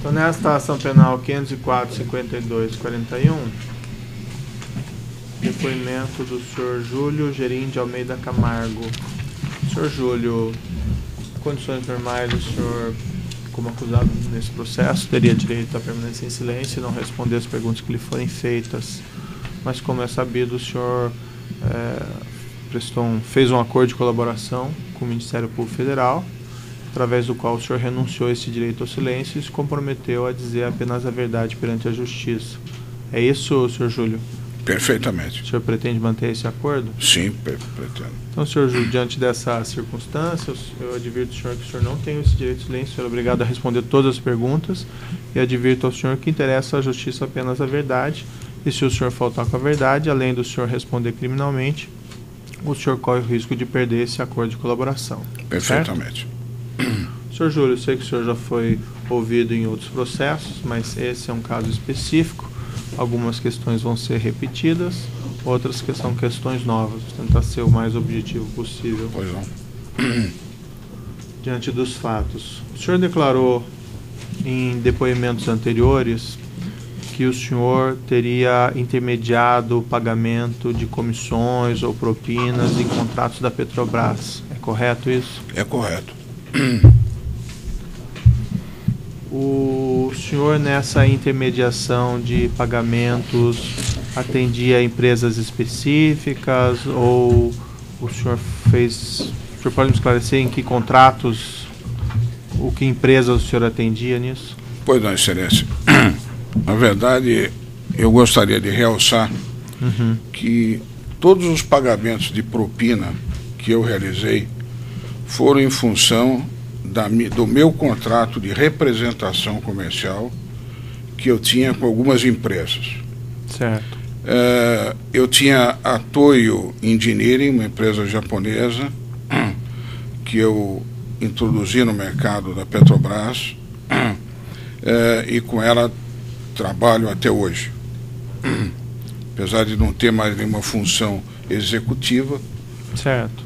Então, nesta ação penal 504.52.41, depoimento do senhor Júlio Gerim de Almeida Camargo. Senhor Júlio, em condições normais, o senhor, como acusado nesse processo, teria direito à permanência em silêncio e não responder as perguntas que lhe forem feitas. Mas, como é sabido, o senhor fez um acordo de colaboração com o Ministério Público Federal, através do qual o senhor renunciou a esse direito ao silêncio e se comprometeu a dizer apenas a verdade perante a Justiça. É isso, senhor Júlio? Perfeitamente. O senhor pretende manter esse acordo? Sim, pretendo. Então, senhor Júlio, diante dessa circunstância, eu advirto ao senhor que o senhor não tem esse direito de silêncio, o senhor é obrigado a responder todas as perguntas, e advirto ao senhor que interessa à Justiça apenas a verdade, e se o senhor faltar com a verdade, além do senhor responder criminalmente, o senhor corre o risco de perder esse acordo de colaboração. Perfeitamente. Certo? Senhor Júlio, eu sei que o senhor já foi ouvido em outros processos, mas esse é um caso específico. Algumas questões vão ser repetidas, outras que são questões novas. Vou tentar ser o mais objetivo possível. Pois não. Diante dos fatos. O senhor declarou em depoimentos anteriores que o senhor teria intermediado o pagamento de comissões ou propinas em contratos da Petrobras. É correto isso? É correto. O senhor, nessa intermediação de pagamentos, atendia a empresas específicas ou o senhor fez... O senhor pode me esclarecer em que contratos, que empresas o senhor atendia nisso? Pois não, Excelência. Na verdade, eu gostaria de realçar que todos os pagamentos de propina que eu realizei foram em função do meu contrato de representação comercial que eu tinha com algumas empresas. Certo. Eu tinha a Toyo Engineering, uma empresa japonesa, que eu introduzi no mercado da Petrobras, e com ela trabalho até hoje. Apesar de não ter mais nenhuma função executiva. Certo.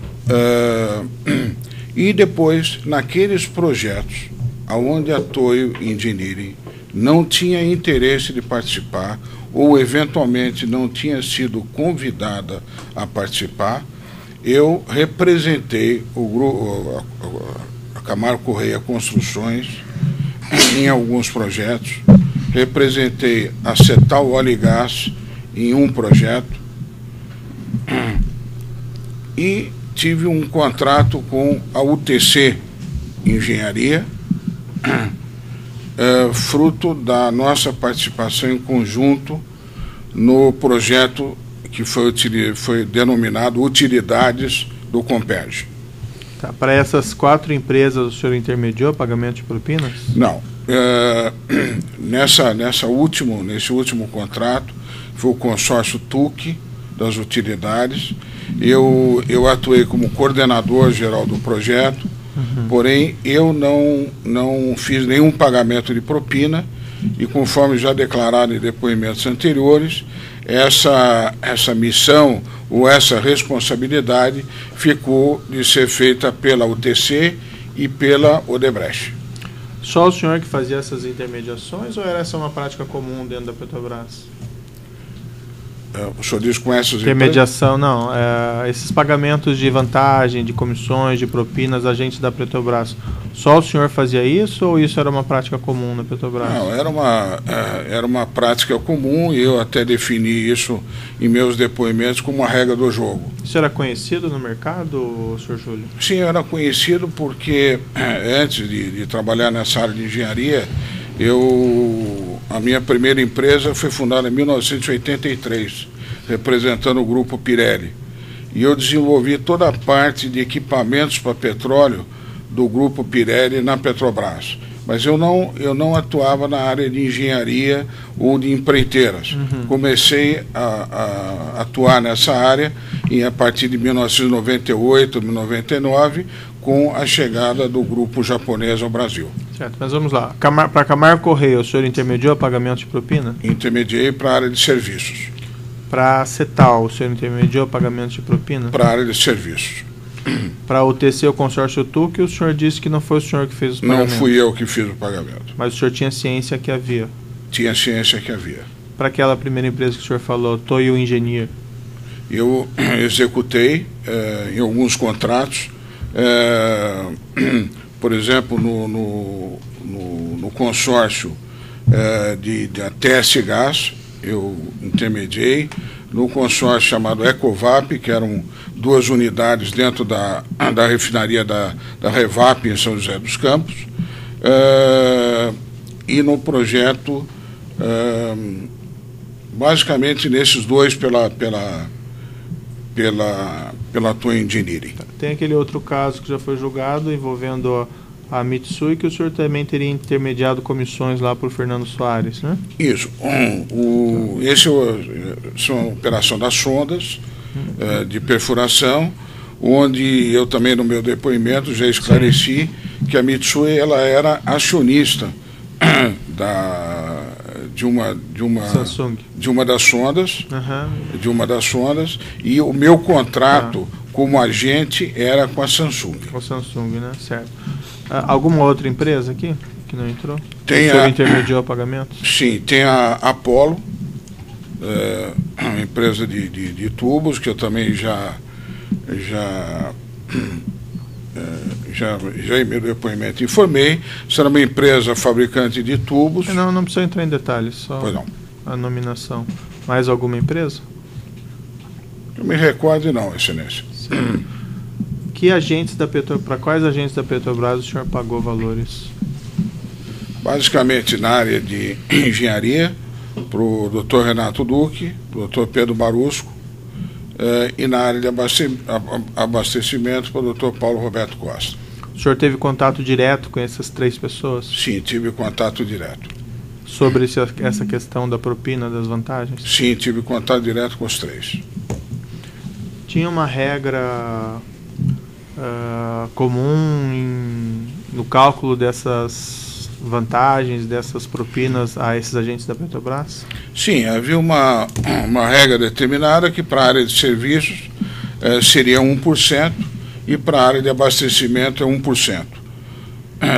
E depois, naqueles projetos onde a Toyo Engineering não tinha interesse de participar ou eventualmente não tinha sido convidada a participar, eu representei o grupo, a Camargo Correia Construções em alguns projetos, representei a Cetal Óleo e Gás em um projeto e tive um contrato com a UTC Engenharia, fruto da nossa participação em conjunto no projeto que foi denominado Utilidades do Comperj. Tá, para essas 4 empresas, o senhor intermediou pagamento de propinas? Não. Nesse último contrato, foi o consórcio TUC das utilidades. Eu atuei como coordenador geral do projeto, porém eu não fiz nenhum pagamento de propina e, conforme já declarado em depoimentos anteriores, essa missão ou essa responsabilidade ficou de ser feita pela UTC e pela Odebrecht. Só o senhor que fazia essas intermediações ou era essa uma prática comum dentro da Petrobras? O senhor diz com essas intermediação, não. Esses pagamentos de vantagem, de comissões, de propinas, agentes da Petrobras, só o senhor fazia isso ou isso era uma prática comum na Petrobras? Não, era uma prática comum e eu até defini isso em meus depoimentos como uma regra do jogo. Isso era conhecido no mercado, senhor Júlio? Sim, era conhecido porque antes de trabalhar nessa área de engenharia, a minha primeira empresa foi fundada em 1983, representando o grupo Pirelli. E eu desenvolvi toda a parte de equipamentos para petróleo do grupo Pirelli na Petrobras. Mas eu não atuava na área de engenharia ou de empreiteiras. Comecei a atuar nessa área a partir de 1998, 1999, com a chegada do grupo japonês ao Brasil. Certo, mas vamos lá. Para Camargo Correia, o senhor intermediou o pagamento de propina? Intermediei para a área de serviços. Para a Cetal, o senhor intermediou o pagamento de propina? Para a área de serviços. Para o TC, o consórcio TUC, o senhor disse que não foi o senhor que fez os pagamentos. Não fui eu que fiz o pagamento. Mas o senhor tinha ciência que havia? Tinha ciência que havia. Para aquela primeira empresa que o senhor falou, Toyo Engineer? Eu executei em alguns contratos, por exemplo, no consórcio da TS Gás, eu intermediei, no consórcio chamado Ecovap, que eram 2 unidades dentro da refinaria da Revap em São José dos Campos, e no projeto, basicamente nesses 2 pela Toyo Engineering. Tem aquele outro caso que já foi julgado envolvendo a Mitsui, que o senhor também teria intermediado comissões lá para o Fernando Soares, né? Isso. Esse é uma operação das sondas de perfuração, onde eu também no meu depoimento já esclareci que a Mitsui ela era acionista de uma das sondas, de uma das sondas, e o meu contrato como agente era com a Samsung. Com a Samsung, né? Certo. Alguma outra empresa aqui que não entrou? Tem o senhor intermediou pagamentos? Sim, tem a Apollo, uma empresa de tubos, que eu também já em meu depoimento informei. Será uma empresa fabricante de tubos. Não precisa entrar em detalhes, só a nominação. Mais alguma empresa? Eu me recordo, não, Excelência. Para quais agentes da Petrobras o senhor pagou valores? Basicamente na área de engenharia, para o Dr. Renato Duque, Dr. Pedro Barusco, e na área de abastecimento para o Dr. Paulo Roberto Costa. O senhor teve contato direto com essas 3 pessoas? Sim, tive contato direto. Sobre essa questão da propina, das vantagens? Sim, tive contato direto com os 3. Tinha uma regra comum no cálculo dessas vantagens, dessas propinas a esses agentes da Petrobras? Sim, havia uma regra determinada que para a área de serviços seria 1% e para a área de abastecimento é 1%.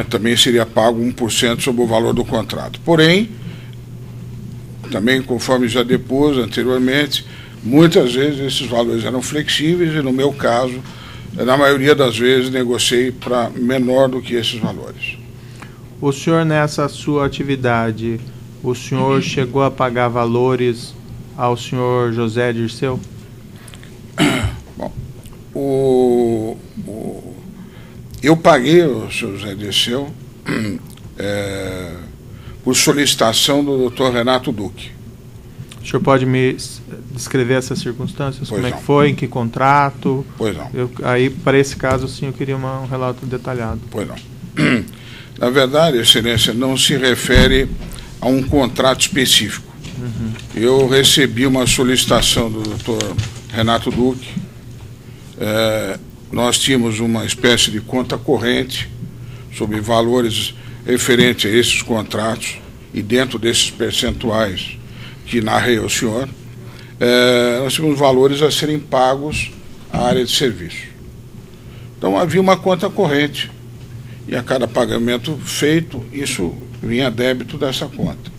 Também seria pago 1% sobre o valor do contrato. Porém, também conforme já depus anteriormente, muitas vezes esses valores eram flexíveis e no meu caso, na maioria das vezes, negociei para menor do que esses valores. O senhor, nessa sua atividade, o senhor chegou a pagar valores ao senhor José Dirceu? Bom, eu paguei ao senhor José Dirceu por solicitação do Dr. Renato Duque. O senhor pode me descrever essas circunstâncias? Pois como não. É que foi? Em que contrato? Pois não. Aí, para esse caso, sim, eu queria um relato detalhado. Pois não. Na verdade, Excelência, não se refere a um contrato específico. Eu recebi uma solicitação do Dr. Renato Duque. Nós tínhamos uma espécie de conta corrente sobre valores referentes a esses contratos e dentro desses percentuais que narrei ao senhor, nós tínhamos valores a serem pagos à área de serviço. Então havia uma conta corrente e a cada pagamento feito, isso vinha a débito dessa conta.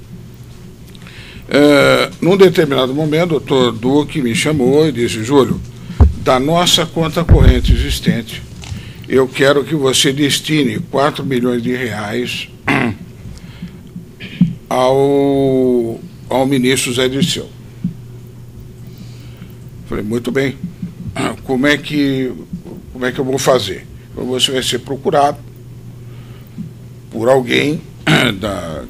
Num determinado momento, o doutor Duque me chamou e disse: Júlio, da nossa conta corrente existente, eu quero que você destine 4 milhões de reais ao ministro Zé Dirceu. Falei, muito bem, como é que eu vou fazer? Então, você vai ser procurado por alguém da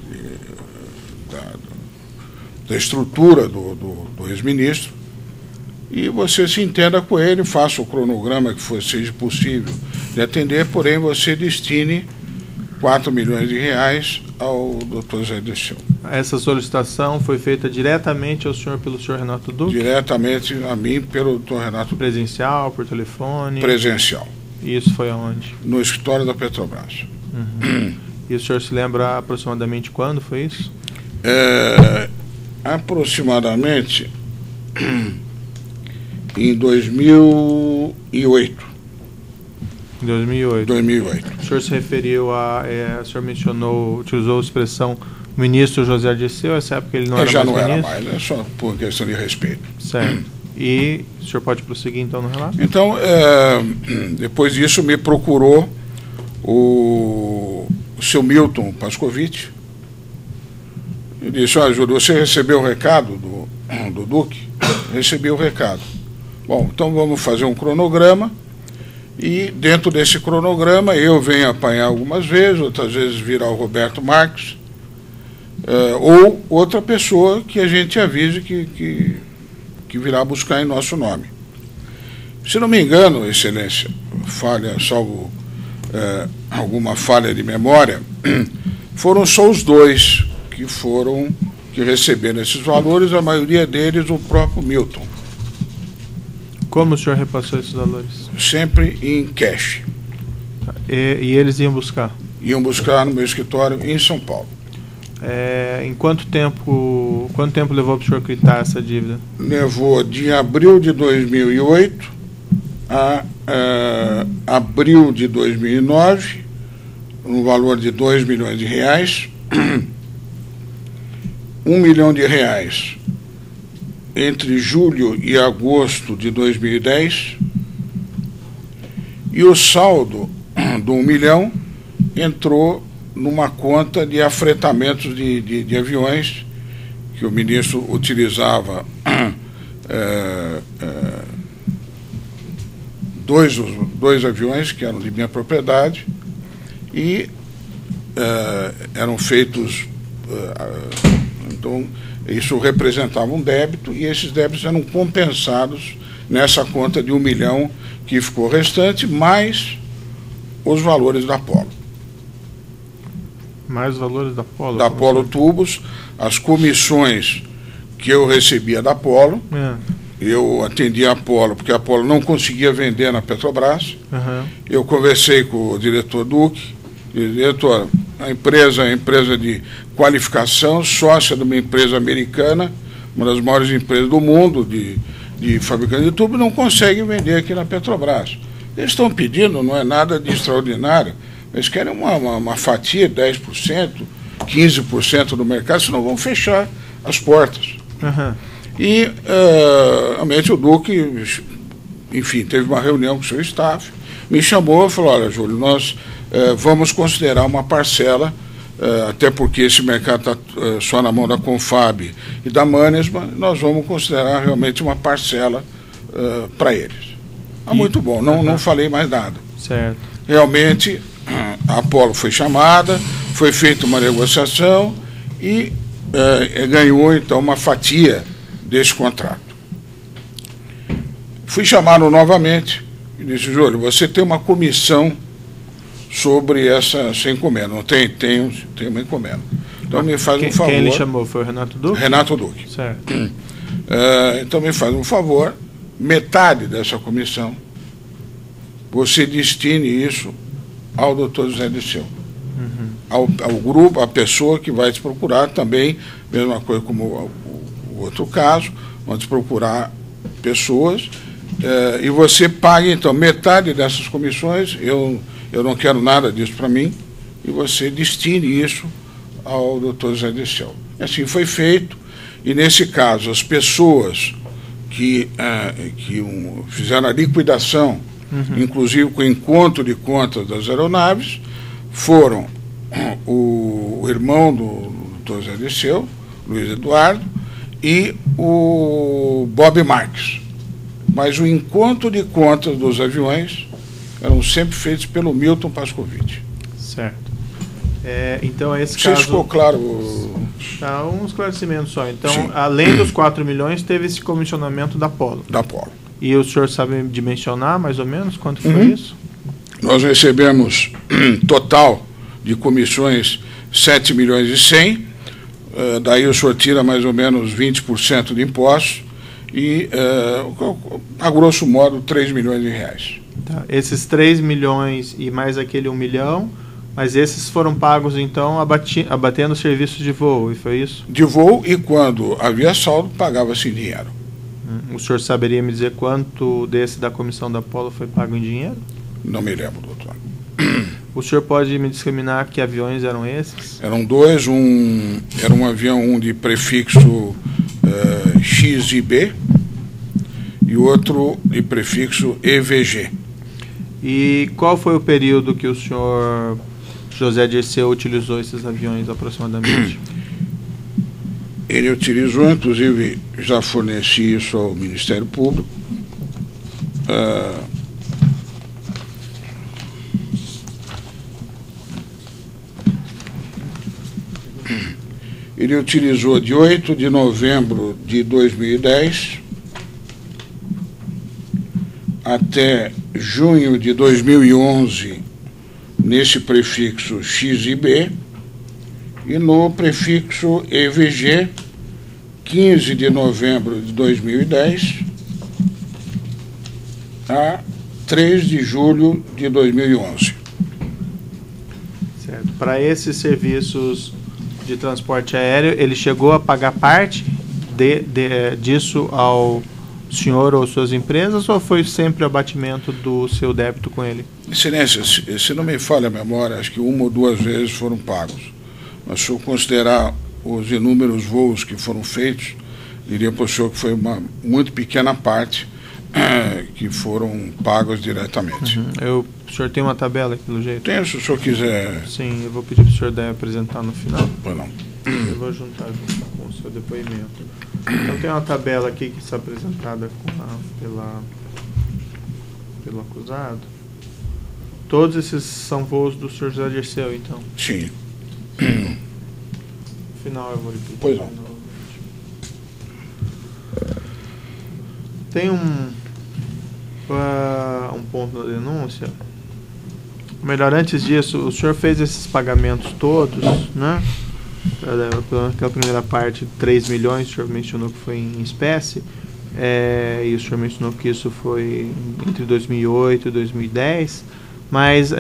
estrutura do ex-ministro e você se entenda com ele, faça o cronograma que seja possível de atender, porém você destine 4 milhões de reais ao Dr. Zé Dirceu. Essa solicitação foi feita diretamente ao senhor pelo senhor Renato Duque? Diretamente a mim pelo Dr. Renato Duque. Presencial, por telefone? Presencial. E isso foi aonde? No escritório da Petrobras. E o senhor se lembra aproximadamente quando foi isso? Aproximadamente em 2008. Em 2008. 2008. O senhor se referiu o senhor mencionou, utilizou a expressão ministro José Dirceu, essa época ele não era já mais não ministro? era mais, é só por questão de respeito. Certo. E o senhor pode prosseguir então no relato? Então, depois disso me procurou o seu Milton Pascovitch. Ele disse: olha, Júlio, você recebeu o recado do Duque? Recebi o recado. Bom, então vamos fazer um cronograma, e dentro desse cronograma eu venho apanhar algumas vezes, outras vezes virá o Roberto Marques, ou outra pessoa que a gente avise que virá buscar em nosso nome. Se não me engano, Excelência, salvo alguma falha de memória, foram só os dois que receberam esses valores, a maioria deles o próprio Milton. Como o senhor repassou esses valores? Sempre em cash. E eles iam buscar? Iam buscar no meu escritório em São Paulo. Em quanto tempo levou para o senhor quitar essa dívida? Levou de abril de 2008 a abril de 2009, no valor de R$2 milhões. R$1 milhão entre julho e agosto de 2010, e o saldo do 1 milhão entrou numa conta de afretamentos de aviões que o ministro utilizava, dois aviões que eram de minha propriedade, e eram feitos, então isso representava um débito, e esses débitos eram compensados nessa conta de 1 milhão que ficou restante, mais os valores da Polo. Mais os valores da Polo? Da Polo Tubos, as comissões que eu recebia da Polo, eu atendia a Polo, porque a Polo não conseguia vender na Petrobras. Eu conversei com o diretor Duque, diretor, a empresa é empresa de qualificação, sócia de uma empresa americana, uma das maiores empresas do mundo de fabricante de tubo, não consegue vender aqui na Petrobras. Eles estão pedindo, não é nada de extraordinário, eles querem uma fatia, 10%, 15% do mercado, senão vão fechar as portas. E, realmente, o Duque, enfim, teve uma reunião com o seu staff, me chamou e falou: olha, Júlio, nós vamos considerar uma parcela, até porque esse mercado está só na mão da Confab e da Mannesmann, nós vamos considerar realmente uma parcela para eles. Muito bom, não falei mais nada. Certo. Realmente, a Polo foi chamada, foi feita uma negociação e ganhou, então, uma fatia desse contrato. Fui chamado novamente e disse: Júlio, você tem uma comissão sobre essa encomenda. Não tem? Tenho uma encomenda. Então me faz um favor. Quem ele chamou? Foi o Renato Duque? Renato Duque. Certo. Então me faz um favor, metade dessa comissão, você destine isso ao doutor José Dirceu. Ao grupo, a pessoa que vai te procurar também, mesma coisa como o outro caso, vão te procurar pessoas, e você paga, então, metade dessas comissões, eu não quero nada disso para mim, e você destine isso ao doutor José Dirceu. Assim foi feito, e nesse caso, as pessoas que fizeram a liquidação, inclusive com o encontro de contas das aeronaves, foram o irmão do doutor José Dirceu, Luiz Eduardo, e o Bob Marques. Mas o encontro de contas dos aviões eram sempre feitos pelo Milton Pascovitch. Certo. Então, esse caso... Você ficou claro? Um esclarecimento só. Então, sim, além dos 4 milhões, teve esse comissionamento da Polo. Da Polo. E o senhor sabe dimensionar, mais ou menos, quanto foi isso? Nós recebemos, total de comissões, 7 milhões e 100. Daí o senhor tira mais ou menos 20% de impostos e, a grosso modo, 3 milhões de reais. Tá. Esses 3 milhões e mais aquele 1 milhão, mas esses foram pagos, então, abatendo serviços de voo, e foi isso? De voo, e quando havia saldo, pagava-se em dinheiro. O senhor saberia me dizer quanto desse da comissão da Polo foi pago em dinheiro? Não me lembro, doutor. O senhor pode me discriminar que aviões eram esses? Eram dois, era um avião de prefixo XIB e outro de prefixo EVG. E qual foi o período que o senhor José Dirceu utilizou esses aviões aproximadamente? Ele utilizou, inclusive, já forneci isso ao Ministério Público. Ele utilizou de 8 de novembro de 2010 até junho de 2011 nesse prefixo XIB e no prefixo EVG 15 de novembro de 2010 a 3 de julho de 2011. Certo. Para esses serviços de transporte aéreo, ele chegou a pagar parte disso ao senhor ou suas empresas, ou foi sempre o abatimento do seu débito com ele? Excelência, se não me falha a memória, acho que uma ou duas vezes foram pagos. Mas se eu considerar os inúmeros voos que foram feitos, diria para o senhor que foi uma muito pequena parte que foram pagos diretamente. O senhor tem uma tabela aqui, pelo jeito? Tenho, se o senhor quiser. Sim, eu vou pedir para o senhor apresentar no final. Pois não. Eu vou juntar junto com o seu depoimento. Então tem uma tabela aqui que está apresentada pelo acusado. Todos esses são voos do senhor José Dirceu, então? Sim. No final eu vou repetir. Pois não. Tem um ponto da denúncia. Melhor, antes disso, o senhor fez esses pagamentos todos, né? Pela primeira parte, 3 milhões, o senhor mencionou que foi em espécie, e o senhor mencionou que isso foi entre 2008 e 2010, mas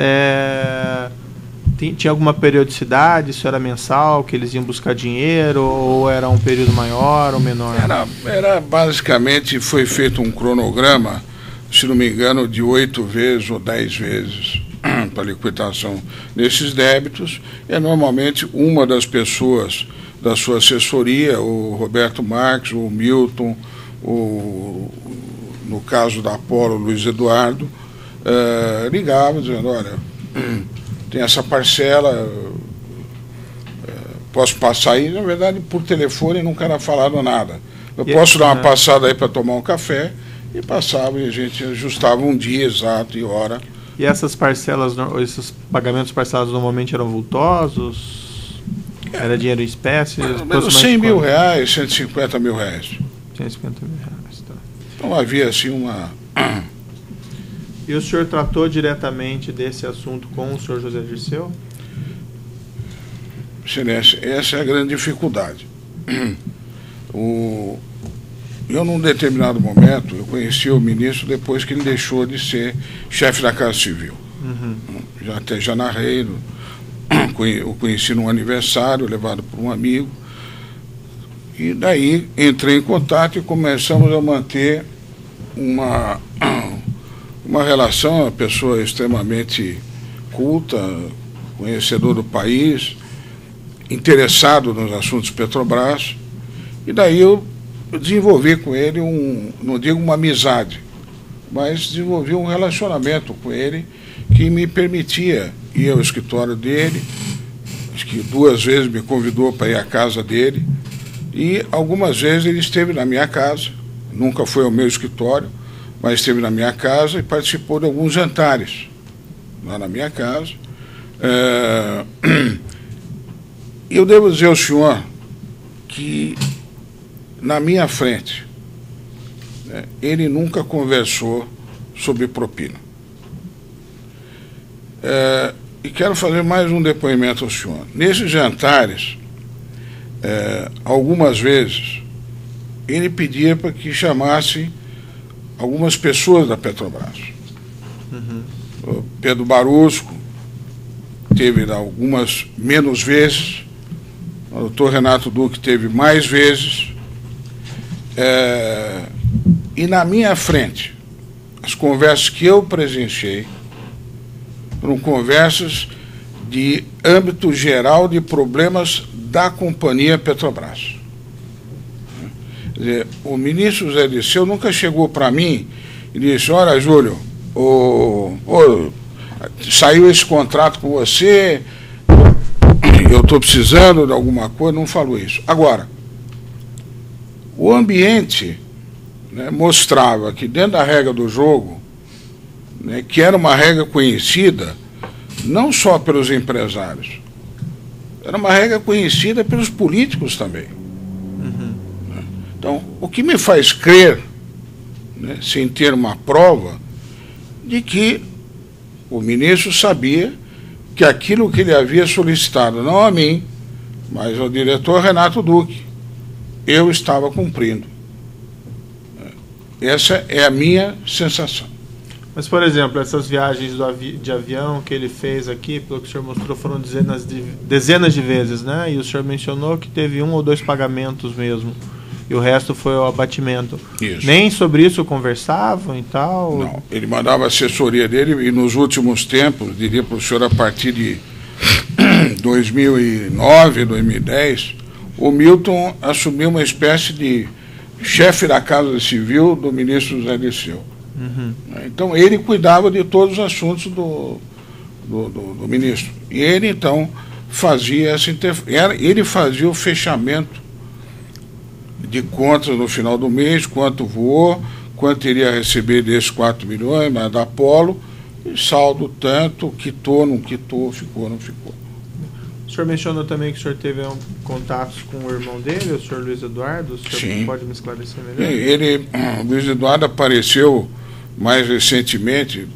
tinha alguma periodicidade? Isso era mensal, que eles iam buscar dinheiro, ou era um período maior ou menor? Era basicamente, foi feito um cronograma, se não me engano, de 8 vezes ou 10 vezes para liquidação desses débitos. Normalmente uma das pessoas da sua assessoria, o Roberto Marques, o Milton, no caso da Apolo, o Luiz Eduardo, ligava dizendo, olha, tem essa parcela, posso passar aí? Na verdade, por telefone nunca era falado nada. Eu posso dar uma passada aí para tomar um café, e passava, e a gente ajustava um dia exato e hora. E essas parcelas, esses pagamentos parcelados normalmente eram vultosos? Era dinheiro em espécie? Menos 100 mil reais, 150 mil reais. 150 mil reais, tá. Então havia assim uma... E o senhor tratou diretamente desse assunto com o senhor José Dirceu? Excelência, essa é a grande dificuldade. Eu, num determinado momento, eu conheci o ministro depois que ele deixou de ser chefe da Casa Civil. Já narrei, o conheci num aniversário, levado por um amigo, e daí entrei em contato e começamos a manter uma relação, uma pessoa extremamente culta, conhecedor do país, interessado nos assuntos Petrobras, e daí eu desenvolvi com ele não digo uma amizade, mas desenvolvi um relacionamento com ele que me permitia ir ao escritório dele. Acho que 2 vezes me convidou para ir à casa dele, e algumas vezes ele esteve na minha casa, nunca foi ao meu escritório, mas esteve na minha casa e participou de alguns jantares lá na minha casa. Eu devo dizer ao senhor que na minha frente, ele nunca conversou sobre propina. E quero fazer mais um depoimento ao senhor. Nesses jantares, algumas vezes, ele pedia para que chamasse algumas pessoas da Petrobras. O Pedro Barusco teve algumas menos vezes, o doutor Renato Duque teve mais vezes. E na minha frente, as conversas que eu presenciei, Foram conversas de âmbito geral de problemas da companhia Petrobras. Quer dizer, o ministro Zé Dirceu nunca chegou para mim e disse: olha, Júlio, saiu esse contrato com você, eu estou precisando de alguma coisa, não falou isso. Agora, o ambiente, né, mostrava que dentro da regra do jogo, né, que era uma regra conhecida não só pelos empresários, era uma regra conhecida pelos políticos também. Né? Então, o que me faz crer, né, sem ter uma prova, de que o ministro sabia que aquilo que ele havia solicitado, não a mim, mas ao diretor Renato Duque, eu estava cumprindo. Essa é a minha sensação. Mas, por exemplo, essas viagens de avião que ele fez aqui, pelo que o senhor mostrou, foram dezenas de vezes, né? E o senhor mencionou que teve 1 ou 2 pagamentos mesmo, e o resto foi o abatimento. Isso. Nem sobre isso conversavam e tal? Não, ele mandava a assessoria dele, e nos últimos tempos, diria para o senhor, a partir de 2009, 2010, o Milton assumiu uma espécie de chefe da Casa Civil do ministro Zé Dirceu. Então, ele cuidava de todos os assuntos do ministro. E ele, então, fazia ele fazia o fechamento de contas no final do mês, quanto voou, quanto iria receber desses 4 milhões, mas da Apollo, e saldo tanto, quitou, não quitou, ficou, não ficou. O senhor mencionou também que o senhor teve contatos com o irmão dele, o senhor Luiz Eduardo. O senhor Sim. Pode me esclarecer melhor? O Luiz Eduardo apareceu mais recentemente,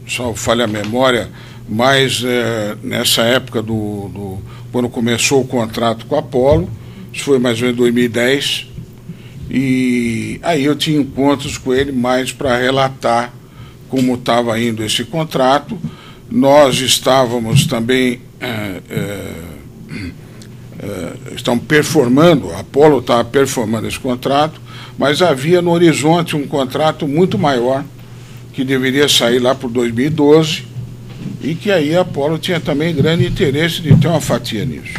só falha a memória, mas nessa época quando começou o contrato com a Apollo, isso foi mais ou menos em 2010, e aí eu tinha encontros com ele mais para relatar como estava indo esse contrato. Nós estávamos também estão performando, a Apollo estava performando esse contrato, mas havia no horizonte um contrato muito maior, que deveria sair lá por 2012, e que aí a Apollo tinha também grande interesse de ter uma fatia nisso.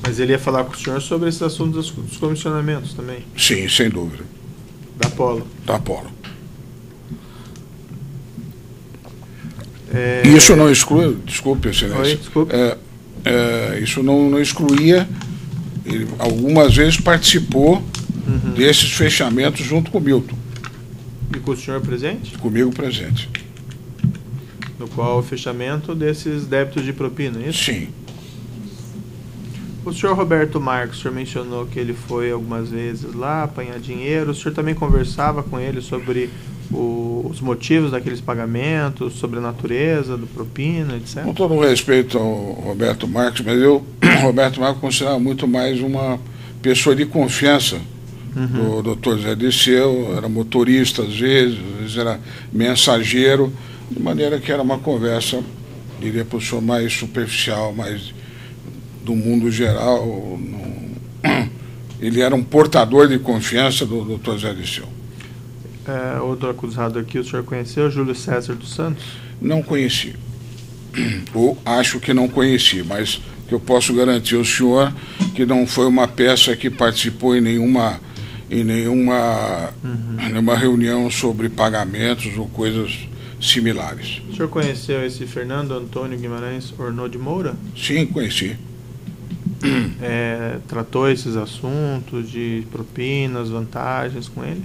Mas ele ia falar com o senhor sobre esses assuntos dos comissionamentos também? Sim, sem dúvida. Da Apollo? Da Apollo. Isso não exclui, desculpe, excelência. Oi, desculpe. Isso não excluía, ele algumas vezes participou desses fechamentos junto com o Milton. E com o senhor presente? Comigo presente. No qual o fechamento desses débitos de propina, é isso? Sim. O senhor Roberto Marcos, o senhor mencionou que ele foi algumas vezes lá apanhar dinheiro. O senhor também conversava com ele sobre os motivos daqueles pagamentos, sobre a natureza do propina, etc? Com todo respeito ao Roberto Marcos, mas Roberto Marcos considerava muito mais uma pessoa de confiança do Dr. Zé Dirceu, era motorista às vezes era mensageiro, de maneira que era uma conversa, diria para o senhor, mais superficial, mais do mundo geral. Ele era um portador de confiança do Dr. Zé Dirceu. Outro acusado aqui, o senhor conheceu Júlio César dos Santos? Não conheci. Ou acho que não conheci, mas que eu posso garantir ao senhor que não foi uma peça que participou em nenhuma reunião sobre pagamentos ou coisas similares. O senhor conheceu esse Fernando Antônio Guimarães Ornô de Moura? Sim, conheci. Tratou esses assuntos de propinas, vantagens com ele?